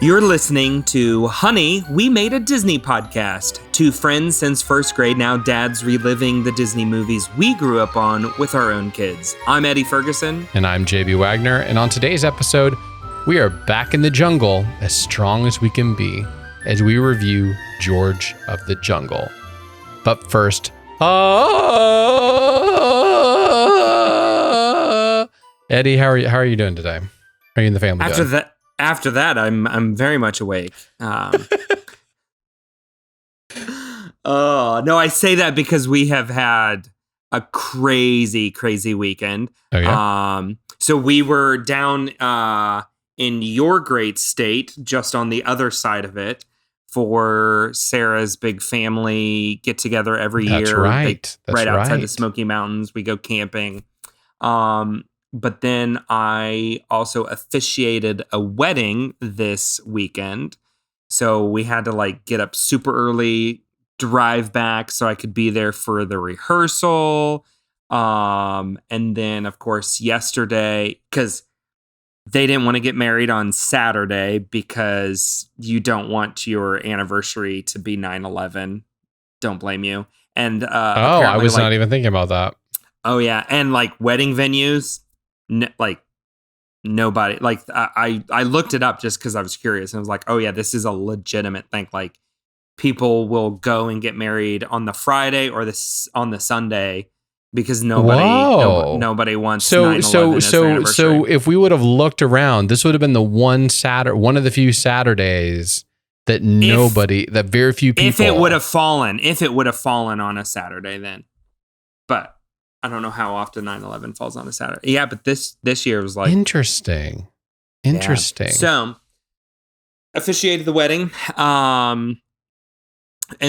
You're listening to Honey, We Made a Disney Podcast. Two friends since first grade, now dads reliving the Disney movies we grew up on with our own kids. I'm Eddie Ferguson. And I'm JB Wagner. And on today's episode, we are back in the jungle as strong as we can be as we review George of the Jungle. But first, Eddie, how are you doing today? How are you and the family doing? After that, I'm very much awake. Oh, no, I say that because we have had a crazy, crazy weekend. Oh, yeah? So we were down in your great state, just on the other side of it, for Sarah's big family get-together every year. That's right. Right outside the Smoky Mountains. We go camping. But then I also officiated a wedding this weekend. So we had to get up super early, drive back so I could be there for the rehearsal. And then, of course, yesterday, because they didn't want to get married on Saturday because you don't want your anniversary to be 9/11. Don't blame you. And I was not even thinking about that. Oh, yeah. And wedding venues. Nobody, I looked it up just because I was curious and I was like, oh yeah, this is a legitimate thing. People will go and get married on the Friday or on the Sunday because nobody wants 9/11 as their anniversary. So if we would have looked around, this would have been the one of the few Saturdays that very few people. If it would have fallen on a Saturday then, but I don't know how often 9/11 falls on a Saturday. Yeah, but this year was interesting. Yeah. So, officiated the wedding. And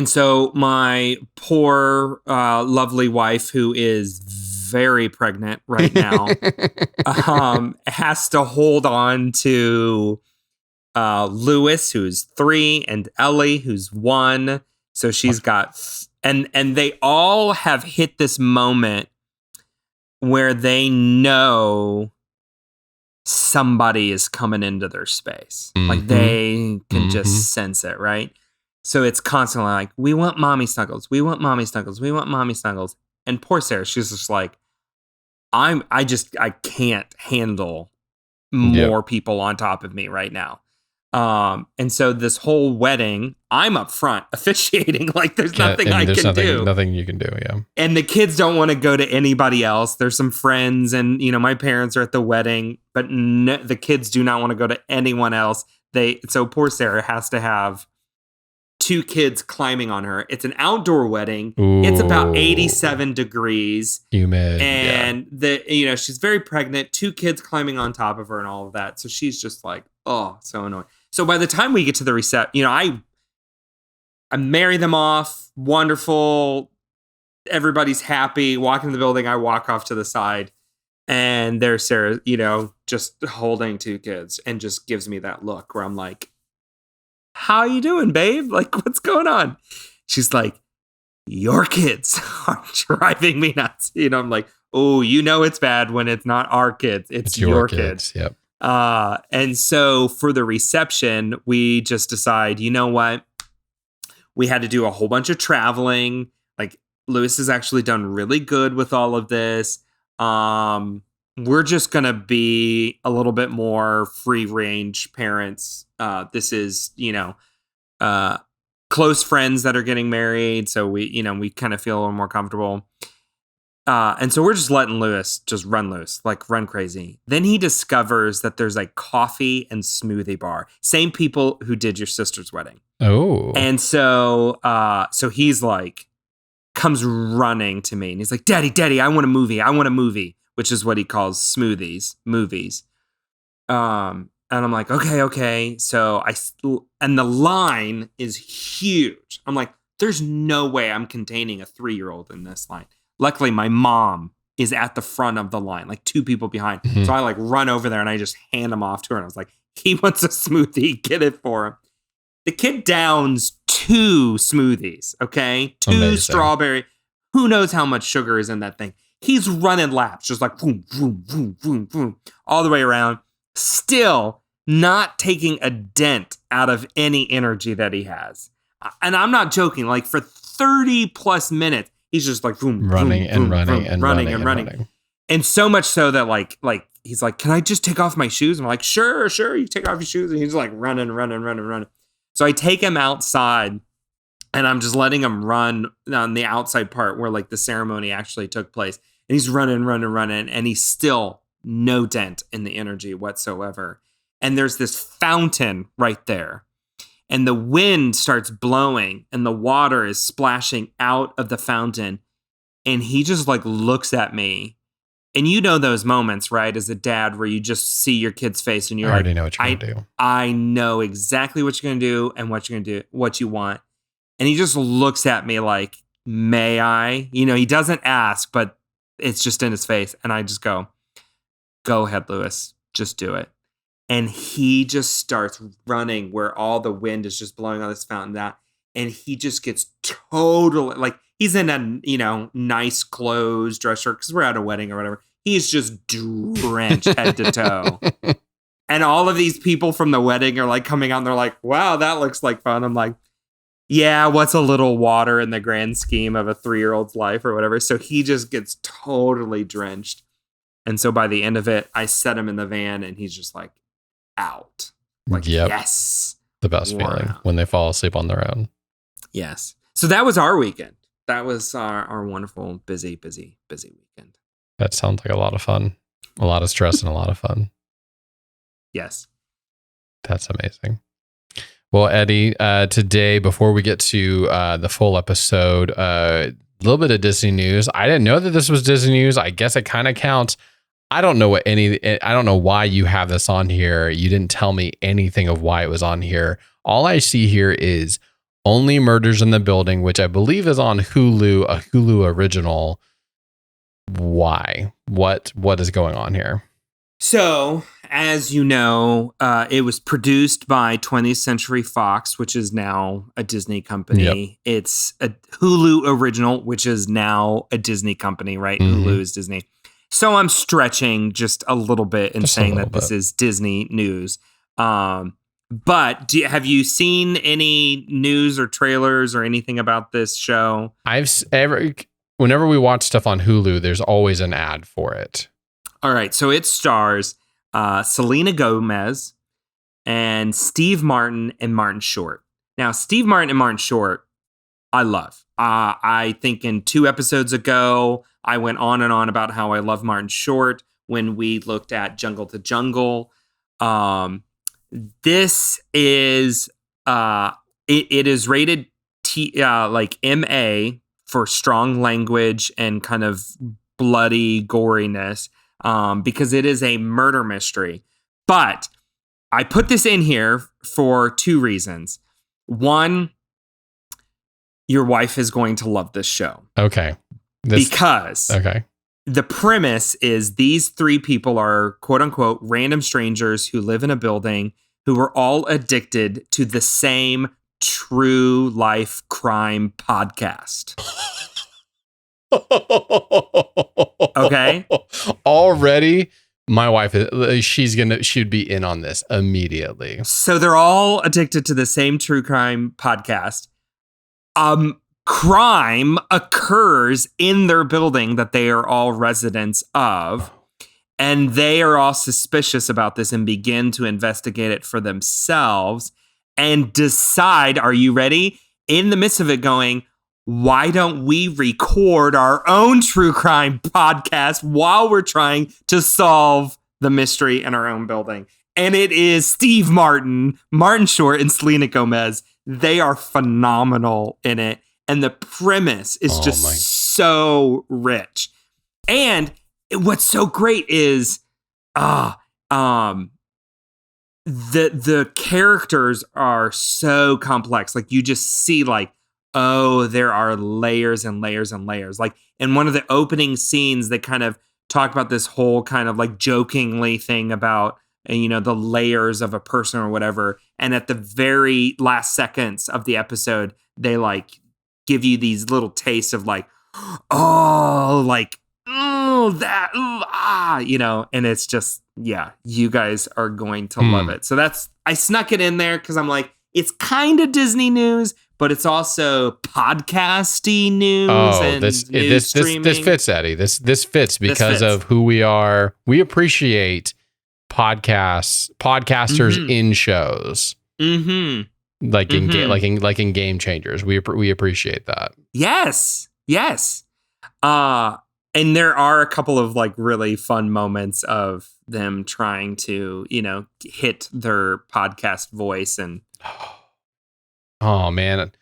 so my poor, lovely wife, who is very pregnant right now, has to hold on to Lewis, who's 3, and Ellie, who's 1. So she's got, and they all have hit this moment where they know somebody is coming into their space. Mm-hmm. They can just sense it, right? So it's constantly we want mommy snuggles. We want mommy snuggles. We want mommy snuggles. And poor Sarah, she's just I can't handle more people on top of me right now. And so this whole wedding, I'm up front officiating. There's nothing I can do. Nothing you can do, yeah. And the kids don't want to go to anybody else. There's some friends and, my parents are at the wedding, but the kids do not want to go to anyone else. So poor Sarah has to have 2 kids climbing on her. It's an outdoor wedding. Ooh. It's about 87 degrees. Humid. And she's very pregnant, 2 kids climbing on top of her and all of that. So she's just so annoying. So by the time we get to the reception, I marry them off. Wonderful. Everybody's happy. Walk in the building. I walk off to the side. And there's Sarah, just holding 2 kids and just gives me that look where I'm like, how you doing, babe? What's going on? She's like, your kids are driving me nuts. I'm like, oh, it's bad when it's not our kids. It's your kids. Yep. And so for the reception, we just decide, you know what? We had to do a whole bunch of traveling. Lewis has actually done really good with all of this. We're just going to be a little bit more free range parents. This is, close friends that are getting married. So we kind of feel a little more comfortable. And so we're just letting Lewis just run loose, run crazy. Then he discovers that there's a coffee and smoothie bar. Same people who did your sister's wedding. Oh. And so he's comes running to me and he's like, Daddy, I want a movie, which is what he calls movies. And I'm like, okay. So and the line is huge. I'm like, there's no way I'm containing a 3-year-old in this line. Luckily, my mom is at the front of the line, 2 people behind. Mm-hmm. So I run over there and I just hand him off to her. And I was like, he wants a smoothie. Get it for him. The kid downs 2 smoothies, okay? 2 Amazing. Strawberry. Who knows how much sugar is in that thing? He's running laps, just boom, boom, boom, boom, boom, all the way around. Still not taking a dent out of any energy that he has. And I'm not joking. Like for 30 plus minutes, he's just like boom, running boom, and boom, running boom, and running running and and running. running. And so much so that like he's like, can I just take off my shoes? I'm like, sure, you take off your shoes. And he's like running. So I take him outside and I'm just letting him run on the outside part where like the ceremony actually took place. And he's running. And he's still no dent in the energy whatsoever. And there's this fountain right there. And the wind starts blowing and the water is splashing out of the fountain. And he just like looks at me. And you know those moments, right, as a dad where you just see your kid's face and you're I already like, know what you're going to do. I know exactly what you're going to do and what you're going to do, what you want. And he just looks at me like, may I? You know, he doesn't ask, but it's just in his face. And I just go ahead, Lewis, just do it. And he just starts running where all the wind is just blowing on this fountain out. And he just gets totally like, he's in a, nice clothes, dress shirt, because we're at a wedding or whatever. He's just drenched head to toe. And all of these people from the wedding are like coming out and they're like, wow, that looks like fun. I'm like, yeah, what's a little water in the grand scheme of a 3-year-old's life or whatever? So he just gets totally drenched. And so by the end of it, I set him in the van and he's just like out. Like, yes. The best feeling when they fall asleep on their own. Yes. So that was our weekend. That was our wonderful, busy weekend. That sounds like a lot of fun. A lot of stress and a lot of fun. Yes. That's amazing. Well, Eddie, today, before we get to the full episode, a little bit of Disney news. I didn't know that this was Disney news. I guess it kind of counts. I don't know why you have this on here. You didn't tell me anything of why it was on here. All I see here is Only Murders in the Building, which I believe is on Hulu, a Hulu original. Why? What is going on here? So, as you know, it was produced by 20th Century Fox, which is now a Disney company. Yep. It's a Hulu original, which is now a Disney company, right? Mm-hmm. Hulu is Disney. So I'm stretching just a little bit and saying that this is Disney news. But have you seen any news or trailers or anything about this show? Whenever we watch stuff on Hulu, there's always an ad for it. All right. So it stars Selena Gomez and Steve Martin and Martin Short. Now, Steve Martin and Martin Short, I love. I think in 2 episodes ago, I went on and on about how I love Martin Short when we looked at Jungle to Jungle. This is it is rated like MA for strong language and kind of bloody goriness because it is a murder mystery. But I put this in here for 2 reasons. One, your wife is going to love this show. Okay. Because the premise is these 3 people are quote unquote random strangers who live in a building who are all addicted to the same true life crime podcast. Okay. Already, my wife, she'd be in on this immediately. So they're all addicted to the same true crime podcast. Crime occurs in their building that they are all residents of, and they are all suspicious about this and begin to investigate it for themselves and decide, are you ready? In the midst of it going, why don't we record our own true crime podcast while we're trying to solve the mystery in our own building? And it is Steve Martin, Martin Short, and Selena Gomez. They are phenomenal in it. And the premise is so rich. And what's so great is the characters are so complex. Like you just see like, oh, there are layers and layers and layers. Like in one of the opening scenes, they kind of talk about this whole kind of like jokingly thing about, the layers of a person or whatever. And at the very last seconds of the episode, they like give you these little tastes of like, oh, like, that, ooh, ah, you know, and it's just, yeah, you guys are going to love it. So I snuck it in there because I'm like, it's kind of Disney news, but it's also podcasty news and news streaming. This fits, Eddie. This fits because of who we are. We appreciate podcasters in shows. Like in Game Changers. We appreciate that. Yes. And there are a couple of like really fun moments of them trying to, you know, hit their podcast voice and oh man, it's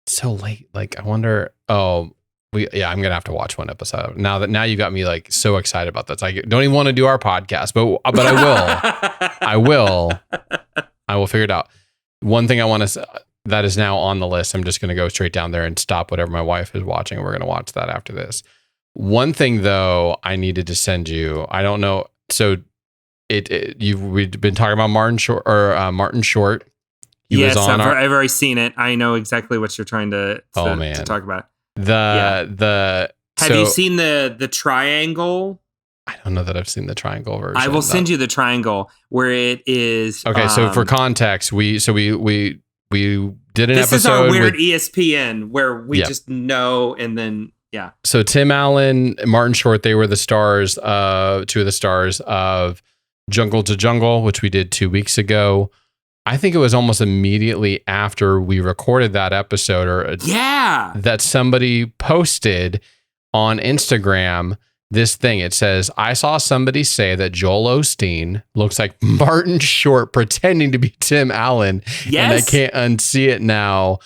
so late. Like I wonder. I'm gonna have to watch one episode now you got me like so excited about this. I don't even want to do our podcast, but I will. I will figure it out. One thing I want to say that is now on the list. I'm just gonna go straight down there and stop whatever my wife is watching. We're gonna watch that after this. One thing though, I needed to send you. I don't know. So we've been talking about Martin Short. Yes, I've already seen it. I know exactly what you're trying to talk about. Have you seen the triangle? I don't know that I've seen the triangle version. I will send you the triangle where it is. Okay, so for context, we did an episode. This is our weird ESPN where we just know and then. Yeah. So Tim Allen, Martin Short, they were the stars, two of the stars of Jungle to Jungle, which we did 2 weeks ago. I think it was almost immediately after we recorded that episode that somebody posted on Instagram this thing. It says, I saw somebody say that Joel Osteen looks like Martin Short pretending to be Tim Allen. Yes. And I can't unsee it now.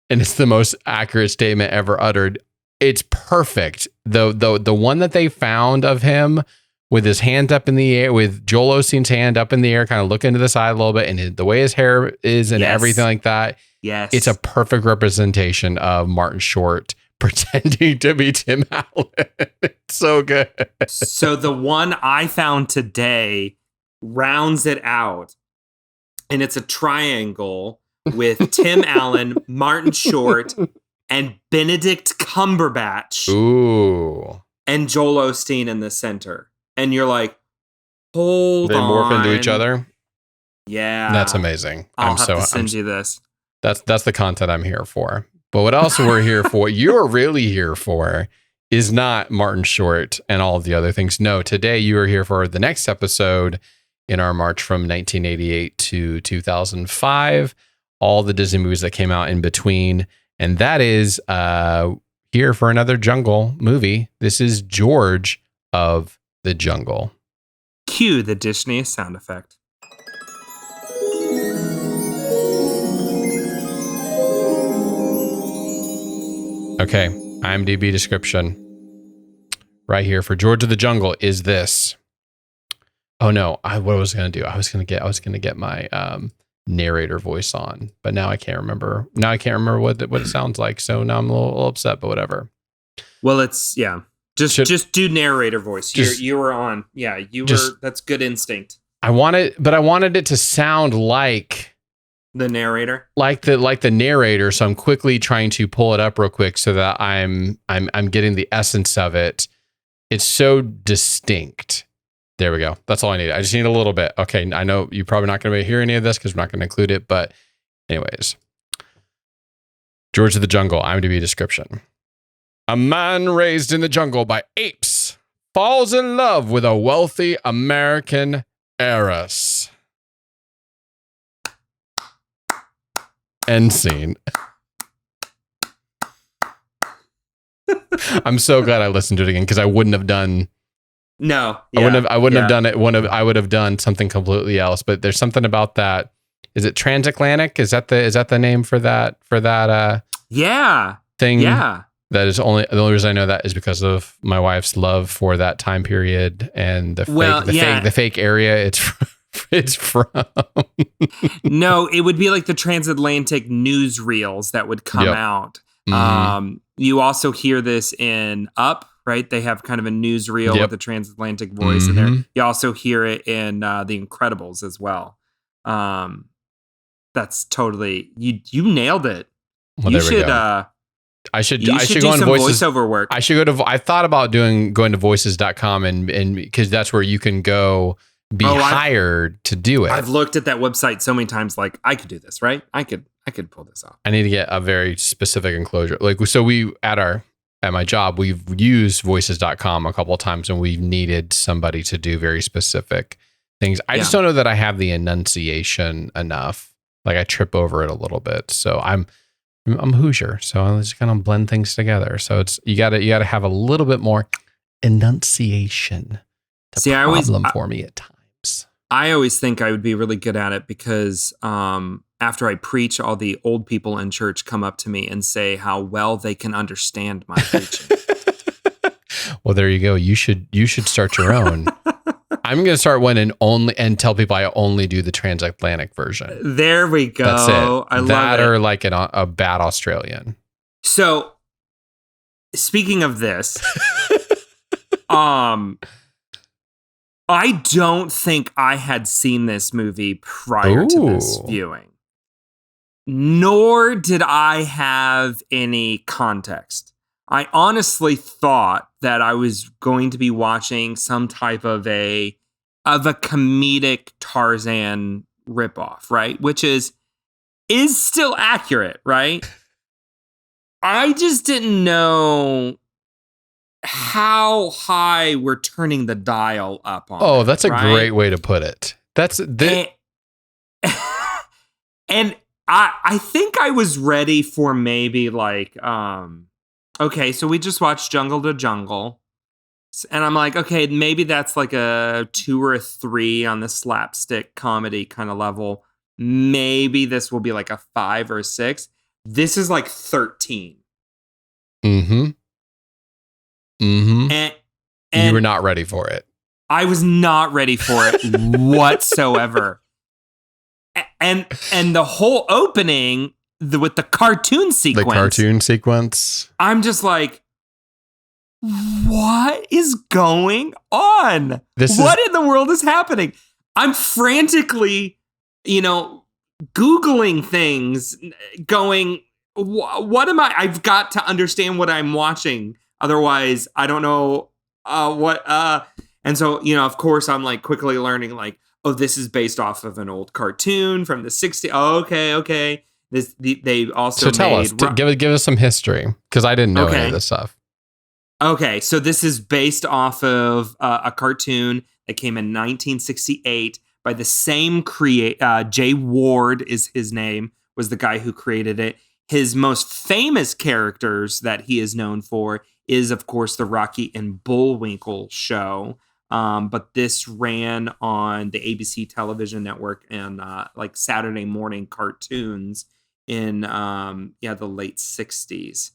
And it's the most accurate statement ever uttered. It's perfect. The one that they found of him with his hand up in the air, with Joel Osteen's hand up in the air, kind of looking to the side a little bit, and the way his hair is and everything like that. Yes. It's a perfect representation of Martin Short pretending to be Tim Allen. It's so good. So the one I found today rounds it out, and it's a triangle with Tim Allen, Martin Short, and Benedict Cumberbatch. Ooh. And Joel Osteen in the center. And you're like, hold on. They morph into each other? Yeah. That's amazing. I'll have to send you this. That's the content I'm here for. But what else we're here for, you're really here for, is not Martin Short and all of the other things. No, today you are here for the next episode in our march from 1988 to 2005. All the Disney movies that came out in between. And that is here for another jungle movie. This is George of the Jungle. Cue the Disney sound effect. Okay, IMDb description. Right here for George of the Jungle is this. Oh no, what was I going to do? I was going to get my narrator voice on, but now I can't remember. Now I can't remember what it sounds like. So now I'm a little upset, but whatever. Well, it's just do narrator voice. You were on. Yeah, that's good instinct. I wanted it to sound like the narrator, like the narrator. So I'm quickly trying to pull it up real quick so that I'm getting the essence of it. It's so distinct. There we go. That's all I need. I just need a little bit. Okay, I know you're probably not going to hear any of this because we're not going to include it. But anyways, George of the Jungle, IMDb description. A man raised in the jungle by apes falls in love with a wealthy American heiress. End scene. I'm so glad I listened to it again because I wouldn't have done. No, yeah, I wouldn't have done it. I would have done something completely else. But there's something about that. Is it transatlantic? Is that the name for that thing? Yeah. That is the only reason I know that is because of my wife's love for that time period and the fake area it's from. No, it would be like the transatlantic newsreels that would come out. Mm-hmm. You also hear this in Up, right? They have kind of a newsreel with a transatlantic voice in there. You also hear it in The Incredibles as well. That's totally you nailed it. Well, you should I should You go do on some Voices. voiceover work. I should I thought about going to voices.com and because that's where you can go be hired to do it. I've looked at that website so many times, like I could do this, right? I could pull this off. I need to get a very specific enclosure. Like, so we, at my job, we've used voices.com a couple of times and we've needed somebody to do very specific things. I just don't know that I have the enunciation enough. Like I trip over it a little bit. So I'm Hoosier. So I just kind of blend things together. So it's, you gotta have a little bit more enunciation. See, for me at times. I always think I would be really good at it because after I preach, all the old people in church come up to me and say how well they can understand my preaching. Well, there you go. You should start your own. I'm going to start one and tell people I only do the transatlantic version. There we go. That's it. I love that it. Or like a bad Australian. So, speaking of this, I don't think I had seen this movie prior to this viewing, nor did I have any context. I honestly thought that I was going to be watching some type of a comedic Tarzan ripoff, right? Which is still accurate, right? I just didn't know how high we're turning the dial up on. Oh, that's a great way to put it. And I think I was ready for maybe like, okay, so we just watched Jungle to Jungle. And I'm like, okay, maybe that's like a 2 or a 3 on the slapstick comedy kind of level. Maybe this will be like a 5 or a 6. This is like 13. Mm-hmm. Mm-hmm. And you were not ready for it. I was not ready for it whatsoever. And the whole opening with the cartoon sequence. I'm just like, what is going on? What in the world is happening? I'm frantically, Googling things, going, what am I? I've got to understand what I'm watching. Otherwise, I don't know what. And so, of course, I'm like quickly learning like, oh, this is based off of an old cartoon from the 60s. Oh, okay. They also so tell us, give us some history because I didn't know any of this stuff. Okay, so this is based off of a cartoon that came in 1968 by the same Jay Ward is his name, was the guy who created it. His most famous characters that he is known for is, of course, the Rocky and Bullwinkle show. But this ran on the ABC television network and like Saturday morning cartoons in the late 60s.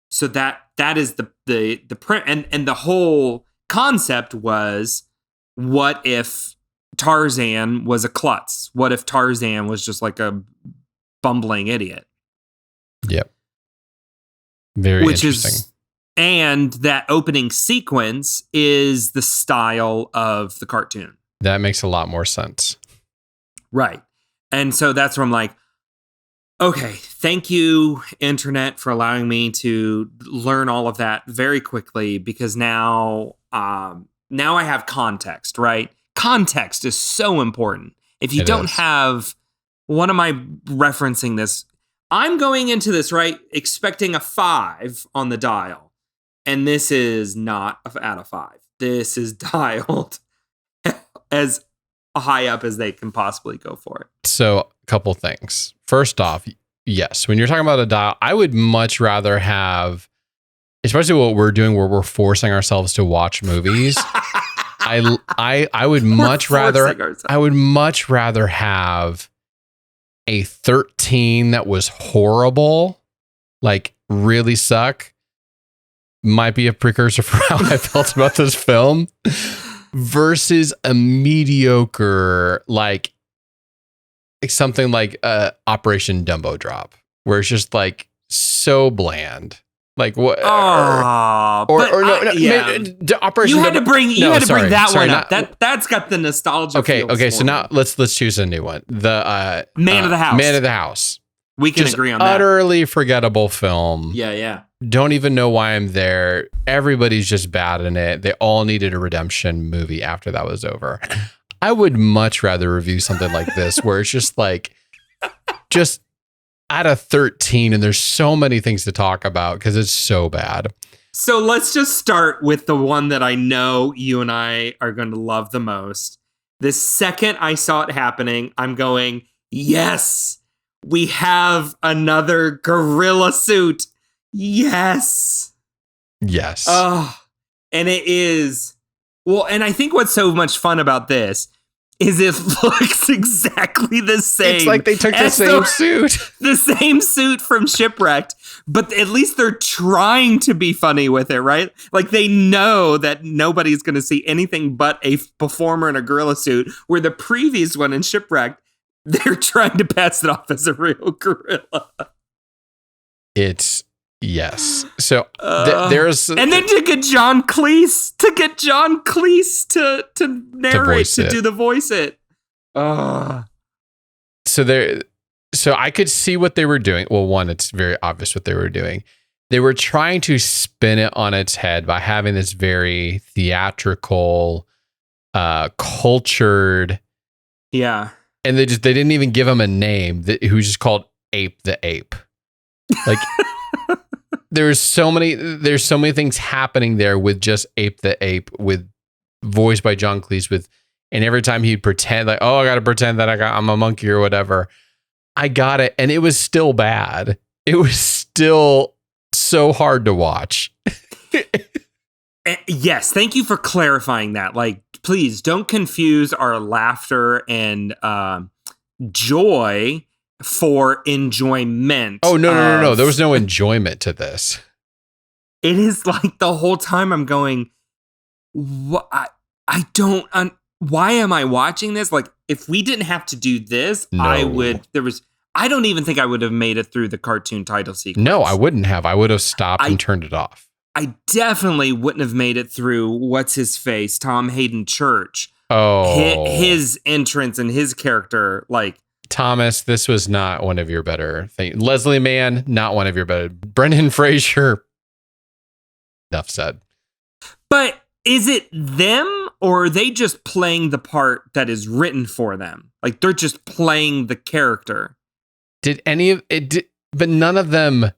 So that is the print and the whole concept was, what if Tarzan was a klutz? What if Tarzan was just like a bumbling idiot? Yep. Very interesting. And that opening sequence is the style of the cartoon. That makes a lot more sense. Right. And so that's where I'm like, okay, thank you, internet, for allowing me to learn all of that very quickly, because now I have context, right? Context is so important. If you don't have, what am I referencing this? I'm going into this, right, expecting a 5 on the dial. And this is not at a 5. This is dialed as high up as they can possibly go for it. So a couple things. First off, yes, when you're talking about a dial, I would much rather have, especially what we're doing where we're forcing ourselves to watch movies. I would much rather have a 13 that was horrible, like really suck. Might be a precursor for how I felt about this film, versus a mediocre, like something like Operation Dumbo Drop, where it's just like so bland. Like what? Operation. You had to bring that one up. That's got the nostalgia. Okay. So now let's choose a new one. The Man of the House. Man of the House. We can just agree on that. Utterly forgettable film. Yeah. Don't even know why I'm there. Everybody's just bad in it. They all needed a redemption movie after that was over. I would much rather review something like this where it's just like, just out of 13 and there's so many things to talk about because it's so bad. So let's just start with the one that I know you and I are going to love the most. The second I saw it happening, I'm going, yes, we have another gorilla suit. Yes. Yes. Oh, and it is. Well, and I think what's so much fun about this is it looks exactly the same. It's like they took the same suit. The same suit from Shipwrecked, but at least they're trying to be funny with it, right? Like they know that nobody's going to see anything but a performer in a gorilla suit, where the previous one in Shipwrecked, they're trying to pass it off as a real gorilla. It's yes. So there's and then to get John Cleese to narrate to do the voice it. So I could see what they were doing. Well, one, it's very obvious what they were doing. They were trying to spin it on its head by having this very theatrical, cultured. Yeah. And they didn't even give him a name. Who's just called Ape the Ape. Like there's so many things happening there with just Ape the Ape, with voiced by John Cleese, and every time he'd pretend like, oh, I got to pretend that I'm a monkey or whatever. I got it. And it was still bad. It was still so hard to watch. Yes. Thank you for clarifying that. Like, please don't confuse our laughter and joy for enjoyment. Oh, no. There was no enjoyment to this. It is like the whole time I'm going, what? I don't, why am I watching this? Like, if we didn't have to do this, No. I don't even think I would have made it through the cartoon title sequence. No, I wouldn't have. I would have stopped and turned it off. I definitely wouldn't have made it through what's his face, Tom Hayden Church. Oh, his entrance and his character, like Thomas. This was not one of your better things. Leslie Mann, not one of your better. Brendan Fraser. Enough said. But is it them, or are they just playing the part that is written for them? Like they're just playing the character. Did any of it? But none of them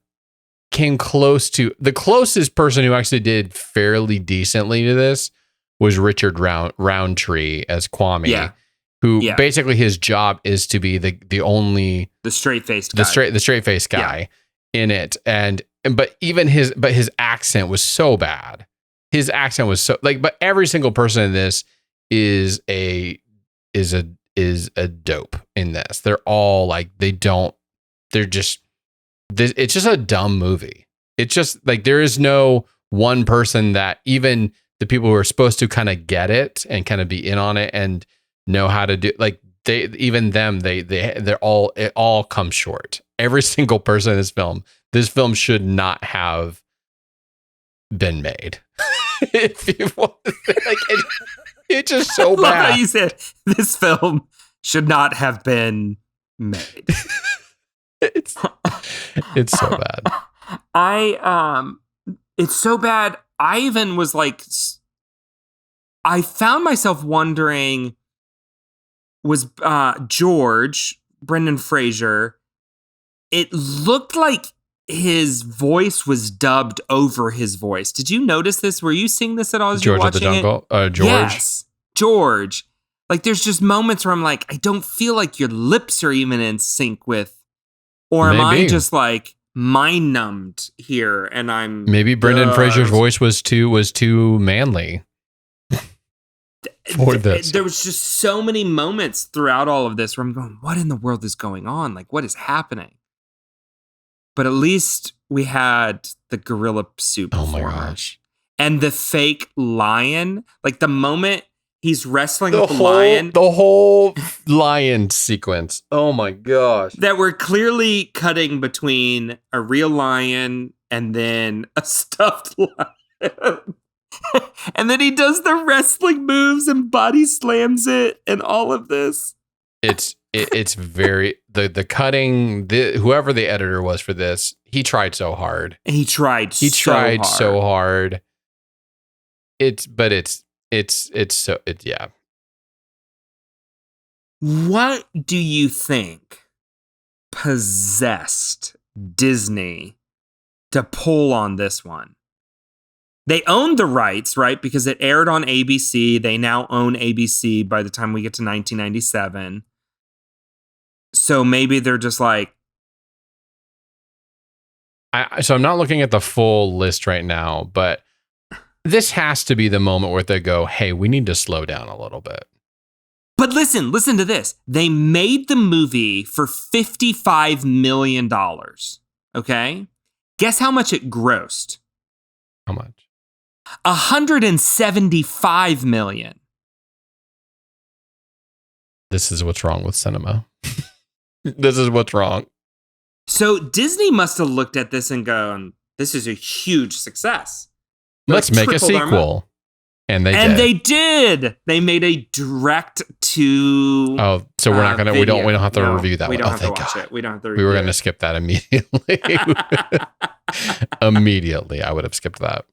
came close to. The closest person who actually did fairly decently to this was Richard Roundtree as Kwame, who basically his job is to be the straight faced guy, the straight faced guy in it, but his accent was so bad. His accent was so but every single person in this is a dope in this. They're all like, it's just a dumb movie. It's just like, there is no one person that, even the people who are supposed to kind of get it and kind of be in on it and know how to do, like they're all, it all comes short. Every single person in this film should not have been made. If you want, it's just so bad. Like how you said this film should not have been made. It's so bad. It's so bad. I even was like, I found myself wondering, was George, Brendan Fraser, it looked like his voice was dubbed over his voice. Did you notice this? Were you seeing this at all as you were watching George of the Jungle? George? Yes, George. Like, there's just moments where I'm like, I don't feel like your lips are even in sync with, or am I just like mind numbed here? And I'm maybe Brendan Fraser's voice was too manly for this. There was just so many moments throughout all of this where I'm going, what in the world is going on? Like, what is happening? But at least we had the gorilla suit performer. Oh my gosh. And the fake lion. Like the moment he's wrestling with the lion. The whole lion sequence. Oh my gosh. That we're clearly cutting between a real lion and then a stuffed lion. And then he does the wrestling moves and body slams it and all of this. it's very the cutting, whoever the editor was for this, he tried so hard. He tried so hard. Yeah. What do you think possessed Disney to pull on this one? They owned the rights, right? Because it aired on ABC. They now own ABC by the time we get to 1997. So maybe they're just like... So I'm not looking at the full list right now, but this has to be the moment where they go, hey, we need to slow down a little bit. But listen to this. They made the movie for $55 million. Okay? Guess how much it grossed? How much? $175 million. This is what's wrong with cinema. This is what's wrong. So Disney must have looked at this and gone, this is a huge success. Let's make a sequel. And they did. They made a direct to... Oh, so we're not going to... We don't have to review that one. We don't have to watch it. We don't have to review We were going to skip that immediately. Immediately, I would have skipped that.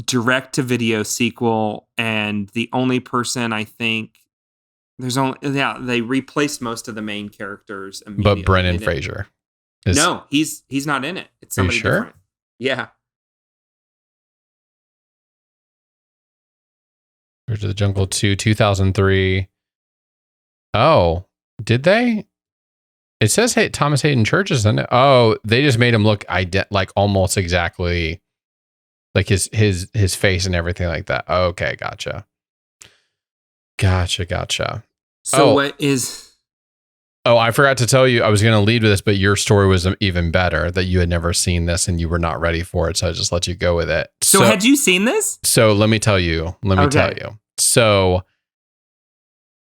Direct to video sequel, and the only person I think they replaced most of the main characters immediately. But Brendan Fraser. No, he's not in it. It's somebody different. Yeah. Bridge of the Jungle 2, 2003. Oh, did they? It says Thomas Hayden Church is in it. Oh, they just made him look like almost exactly like his face and everything like that. Okay, gotcha. So what is... Oh, I forgot to tell you, I was going to lead with this, but your story was even better, that you had never seen this and you were not ready for it. So I just let you go with it. So had you seen this? So let me tell you. So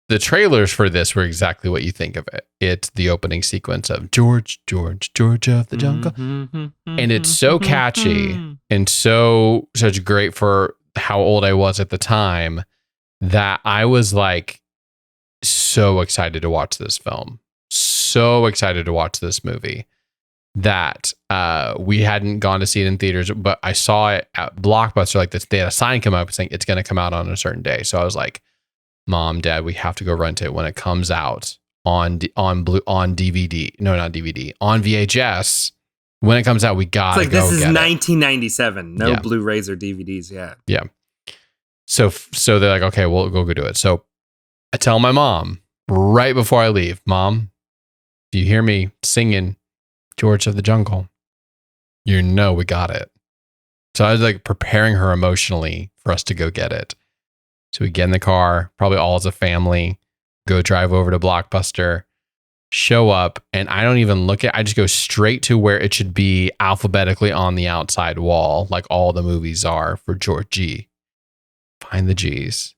the trailers for this were exactly what you think of it. It's the opening sequence of George of the Jungle. And it's so catchy and such great for how old I was at the time that I was like so excited to watch this film. So excited to watch this movie that we hadn't gone to see it in theaters, but I saw it at Blockbuster like this. They had a sign come up saying it's going to come out on a certain day. So I was like, Mom, Dad, we have to go rent it when it comes out on DVD. No, not DVD, on VHS. When it comes out, we got to go get it. This is 1997. No Blu-rays or DVDs yet. Yeah. So they're like, okay, we'll go do it. So I tell my mom right before I leave, Mom, if you hear me singing George of the Jungle, you know we got it. So I was like preparing her emotionally for us to go get it. So we get in the car, probably all as a family, go drive over to Blockbuster, show up, and I don't even look at, I just go straight to where it should be alphabetically on the outside wall, like all the movies are for George G. Find the G's,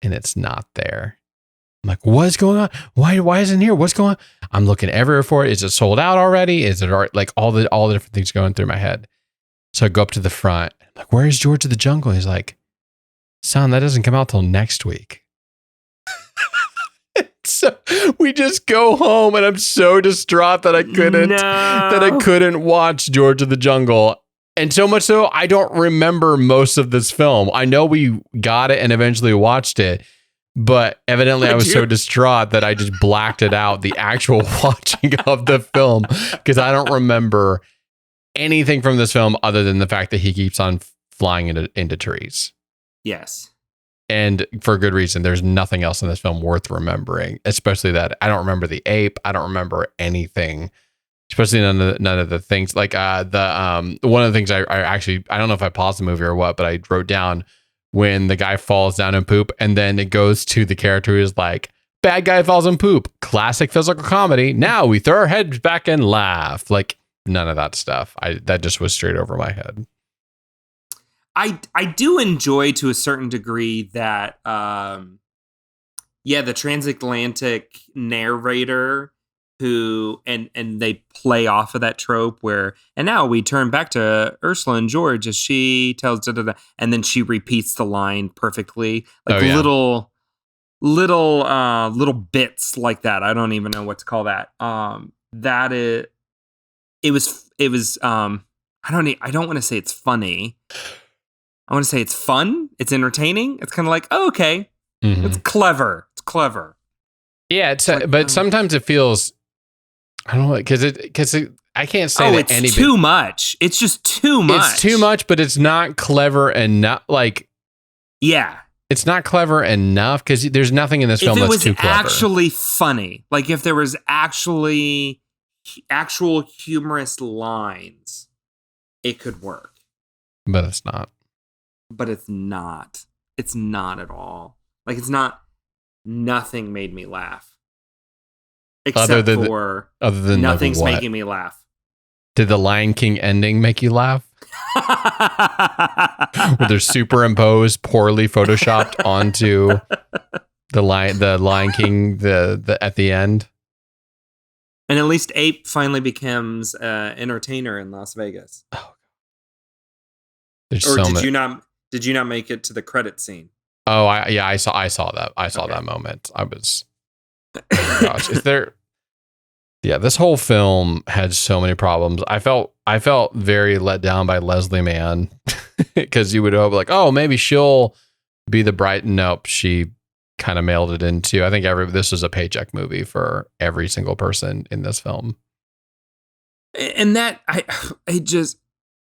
and it's not there. I'm like, what's going on? Why isn't it here? What's going on? I'm looking everywhere for it. Is it sold out already? Is it like all the different things going through my head? So I go up to the front. I'm like, where's George of the Jungle? He's like, son, that doesn't come out till next week. So we just go home, and I'm so distraught that I couldn't watch George of the Jungle. And so much so, I don't remember most of this film. I know we got it and eventually watched it, but evidently I was so distraught that I just blacked it out, the actual watching of the film, because I don't remember anything from this film other than the fact that he keeps on flying into trees. Yes. And for good reason. There's nothing else in this film worth remembering, especially that I don't remember the ape. I don't remember anything, especially none of the things like one of the things I actually, I don't know if I paused the movie or what, but I wrote down when the guy falls down in poop, and then it goes to the character who's like, bad guy falls in poop, classic physical comedy. Now we throw our heads back and laugh. Like none of that stuff. That just was straight over my head. I do enjoy to a certain degree that, the transatlantic narrator who, and they play off of that trope where, and now we turn back to Ursula and George as she tells, and then she repeats the line perfectly. Like little bits like that. I don't even know what to call that. It was I don't want to say it's funny. I want to say it's fun. It's entertaining. It's kind of like, oh, okay, it's clever. It's clever. Yeah, it's like, but sometimes it feels, I don't know, because I can't say that it's too much. It's just too much. It's too much, but it's not clever enough. Like, yeah, it's not clever enough because there's nothing in this film that's too clever. If it was actually funny, like if there was actual humorous lines, it could work. But it's not. But it's not. It's not at all. Like it's not. Nothing made me laugh. Except other than nothing's what? making me laugh. Did the Lion King ending make you laugh? Where they're superimposed, poorly photoshopped onto the Lion King the at the end. And at least Ape finally becomes entertainer in Las Vegas. Oh, did you not make it to the credit scene? Oh, I saw that. I saw that moment. I was, oh my gosh, this whole film had so many problems. I felt very let down by Leslie Mann because you would hope like, oh, maybe she'll be the bright. Nope, she kind of mailed it into. I think this was a paycheck movie for every single person in this film. And that I just,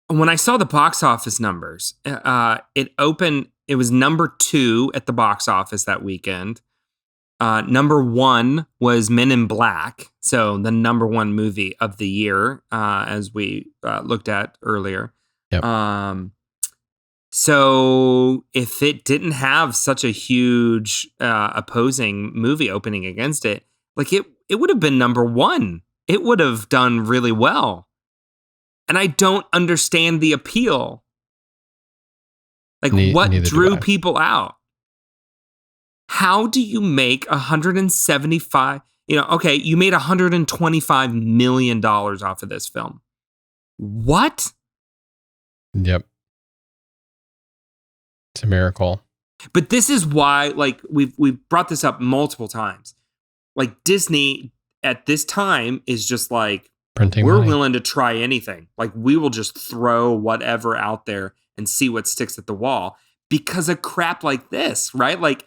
when I saw the box office numbers, it was number 2 at the box office that weekend. Number 1 was Men in Black, so the number 1 movie of the year, as we looked at earlier. Yep. So if it didn't have such a huge opposing movie opening against it, like it would have been number 1. It would have done really well. And I don't understand the appeal. Like what drew people out? How do you make 175? Okay, you made $125 million off of this film. What? Yep. It's a miracle. But this is why, like, we've brought this up multiple times. Like Disney at this time is just like, printing we're money. willing to try anything. Like we will just throw whatever out there and see what sticks at the wall because of crap like this, right? Like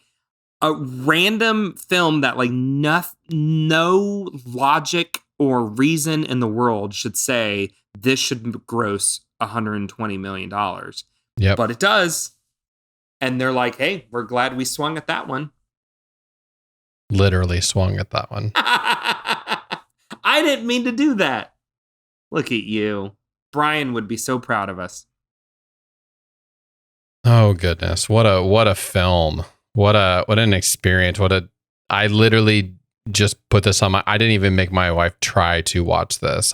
a random film that like no logic or reason in the world should say this should gross $120 million. Yep. But it does. And they're like, hey, we're glad we swung at that one. Literally swung at that one. I didn't mean to do that. Look at you. Brian would be so proud of us. Oh goodness. What a film. What an experience. I literally just put this on I didn't even make my wife try to watch this.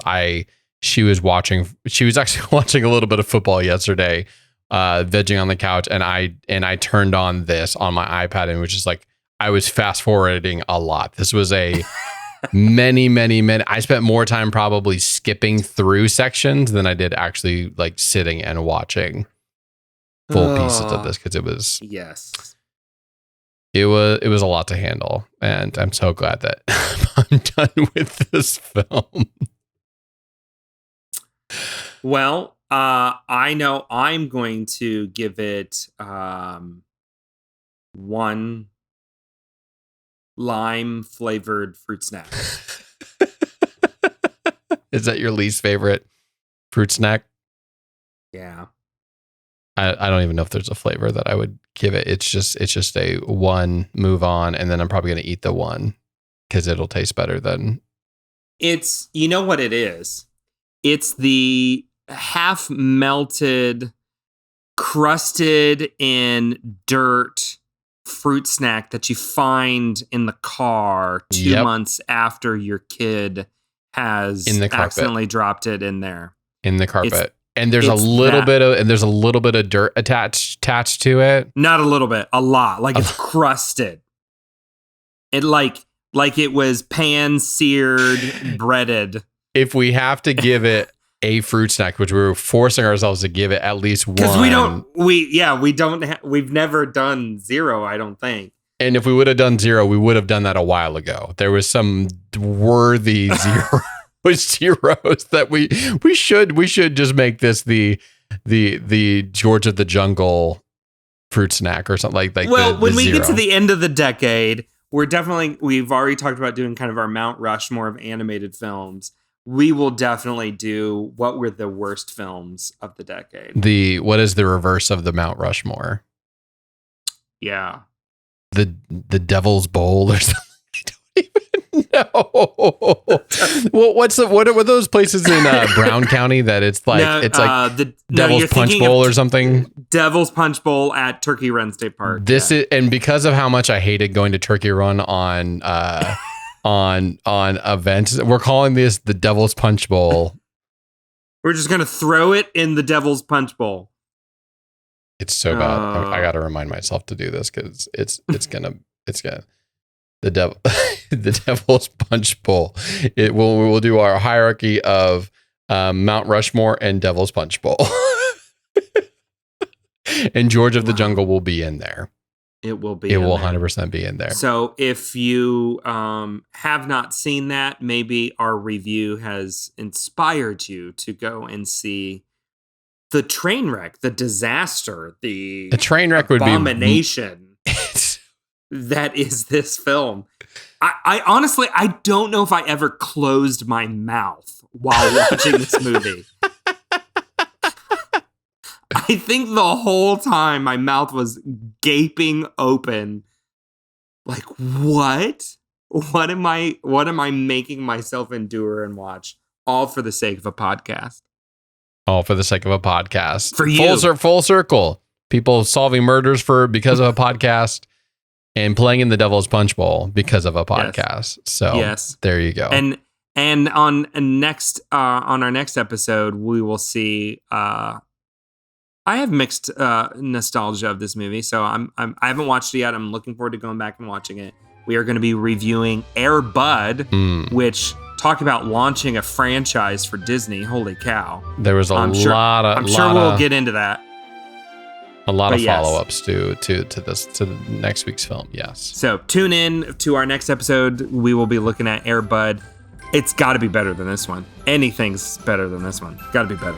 She was actually watching a little bit of football yesterday, vegging on the couch, and I turned on this on my iPad and was just like, I was fast forwarding a lot. This was a many. I spent more time probably skipping through sections than I did actually like sitting and watching full pieces of this because it was a lot to handle, and I'm so glad that I'm done with this film. Well, I know I'm going to give it one lime flavored fruit snack. Is that your least favorite fruit snack? Yeah. I don't even know if there's a flavor that I would give it. It's just a one, move on, and then I'm probably going to eat the one because it'll taste better than. It's, you know what it is? It's the half melted, crusted in dirt fruit snack that you find in the car 2 months after your kid has accidentally dropped it in there. In the carpet. And there's a little bit of dirt attached to it. Not a little bit, a lot. Like it's crusted. It like it was pan-seared, breaded. If we have to give it a fruit snack, which we were forcing ourselves to give it at least one. Because we've never done zero, I don't think. And if we would have done 0, we would have done that a while ago. There was some worthy zeros that we should just make this the George of the Jungle fruit snack or something like well, when we 0. get to the end of the decade, we've already talked about doing kind of our Mount Rushmore of animated films. We will definitely do what were the worst films of the decade. What is the reverse of the Mount Rushmore? Yeah. The Devil's Bowl or something. I don't even know. Well, what are those places in Brown County that it's like the Devil's Punch Bowl or something? Devil's Punch Bowl at Turkey Run State Park. And because of how much I hated going to Turkey Run on events, we're calling this the Devil's Punch Bowl. We're just gonna throw it in the Devil's Punch Bowl. It's so bad. I got to remind myself to do this because it's gonna the Devil's Punch Bowl. We'll do our hierarchy of Mount Rushmore and Devil's Punch Bowl, and George of the Jungle will be in there. It will be. It will 100% be in there. So if you have not seen that, maybe our review has inspired you to go and see the train wreck, the disaster, the train wreck abomination that is this film. I honestly, I don't know if I ever closed my mouth while watching this movie. I think the whole time my mouth was gaping open. Like, what? What am I making myself endure and watch? All for the sake of a podcast. All for the sake of a podcast. For you. Full circle. People solving murders because of a podcast and playing in the Devil's Punch Bowl because of a podcast. Yes. So there you go. And on our next episode, we will see. I have mixed nostalgia of this movie, so I haven't watched it yet. I'm looking forward to going back and watching it. We are going to be reviewing Air Bud, which talk about launching a franchise for Disney. Holy cow! There was I'm sure we'll get into that. A lot of follow-ups to the next week's film. Yes. So tune in to our next episode. We will be looking at Air Bud. It's got to be better than this one. Anything's better than this one. Got to be better.